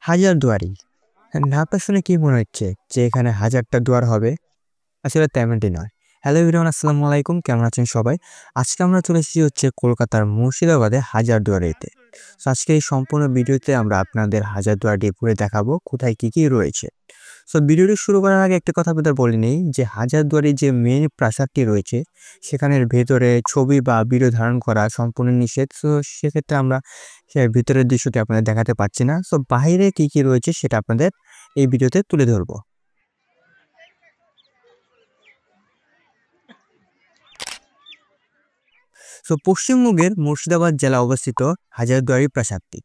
হাজারদুয়ারি। নামটা শুনে কি মনে হচ্ছে যে এখানে হাজারটা দুয়ার হবে? আসলে তেমনটি নয়। হ্যালো এভরিওয়ান, আসসালামু আলাইকুম। কেমন আছেন সবাই? আজকে আমরা চলে এসেছি কলকাতার মুর্শিদাবাদে হাজারদুয়ারিতে। সো আজকে এই সম্পূর্ণ ভিডিওতে আমরা আপনাদের হাজারদুয়ারিটি ঘুরে দেখাবো কোথায় কি রয়েছে। সো ভিডিওটি শুরু করার আগে একটা কথা আপনাদের বলে নেই যে হাজারদুয়ারির যে মেইন প্রাসাদটি রয়েছে সেখানের ভেতরে ছবি বা ভিডিও ধারণ করা সম্পূর্ণ নিষেধ। সো সেক্ষেত্রে আমরা ভিতরের দৃশ্যটি আপনাদের দেখাতে পারছি না। সো বাইরে কি রয়েছে সেটা আপনাদের এই ভিডিওতে তুলে ধরবো। সো পশ্চিমবঙ্গের মুর্শিদাবাদ জেলা অবস্থিত হাজারদুয়ারি প্রাসাদটি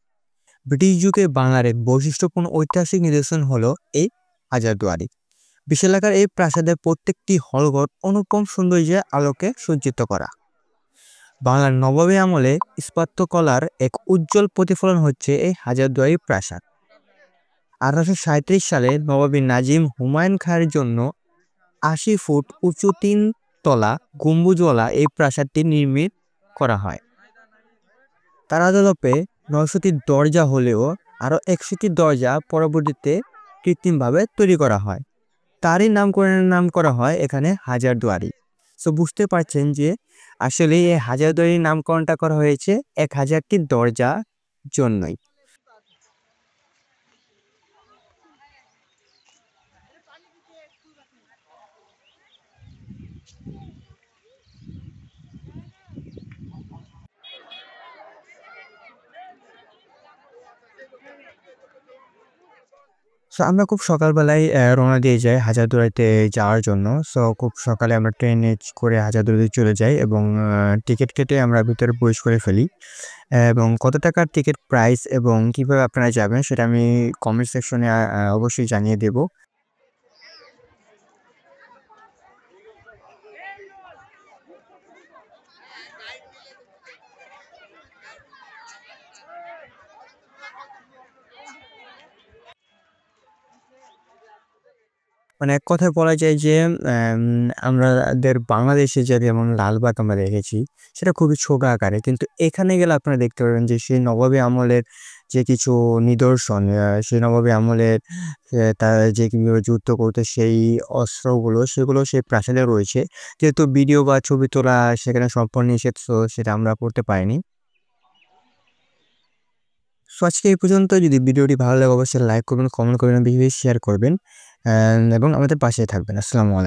ব্রিটিশ যুগে বাংলার এক বৈশিষ্ট্যপূর্ণ ঐতিহাসিক নিদর্শন হলো এই হাজারদুয়ারি। বিশালাকার এই প্রাসাদের প্রত্যেকটি হলঘর অনুপম সৌন্দর্যের আলোকে সজ্জিত করা। বাংলার নবাবী আমলে স্থাপত্যকলার এক উজ্জ্বল প্রতিফলন হচ্ছে এই হাজারদুয়ারি প্রাসাদ। 1837 সালে নবাবী নাজিম হুমায়ুন খাঁর জন্য 80 ফুট উঁচু 3 তলা গম্বুজওয়ালা এই প্রাসাদটি নির্মিত করা হয়। তার আদলে 900টি দরজা হলেও আরও 100টি দরজা পরবর্তীতে কৃত্রিমভাবে তৈরি করা হয়। তারই নামকরণের নাম করা হয় এখানে হাজারদুয়ারি। সো বুঝতে পারছেন যে আসলে এই হাজারদুয়ারির নামকরণটা করা হয়েছে 1000টি দরজা জন্যই। সো আমরা খুব সকালবেলায় রওনা দিয়ে যাই হাজারদুয়ারিতে যাওয়ার জন্য। সো খুব সকালে আমরা ট্রেনে করে হাজারদুয়ারিতে চলে যাই এবং টিকিট কেটে আমরা ভিতরে প্রবেশ করে ফেলি। এবং কত টাকার টিকিট প্রাইস এবং কিভাবে আপনারা যাবেন সেটা আমি কমেন্ট সেকশনে অবশ্যই জানিয়ে দেব। মানে এক কথায় বলা যায় যে আমাদের বাংলাদেশে যেমন লালবাগ আমরা দেখেছি সেটা খুবই ছোট আকারে, কিন্তু এখানে গেলে আপনারা দেখতে পাবেন যে সেই নবাবী আমলের যে কিছু নিদর্শন, সেই নবাবী আমলের তারা যে কিভাবে যুদ্ধ করতো সেই অস্ত্রগুলো সেগুলো সেই প্রাসাদে রয়েছে। যেহেতু ভিডিও বা ছবি তোলা সেখানে সম্পূর্ণ নিষেধ, তো সেটা আমরা করতে পারিনি। সো আজকে এই পর্যন্ত। যদি ভিডিওটি ভালো লাগে অবশ্যই লাইক করবেন, কমেন্ট করবেন, বেশি বেশি শেয়ার করবেন এবং আমাদের পাশে থাকবেন। আসসালামু আলাইকুম।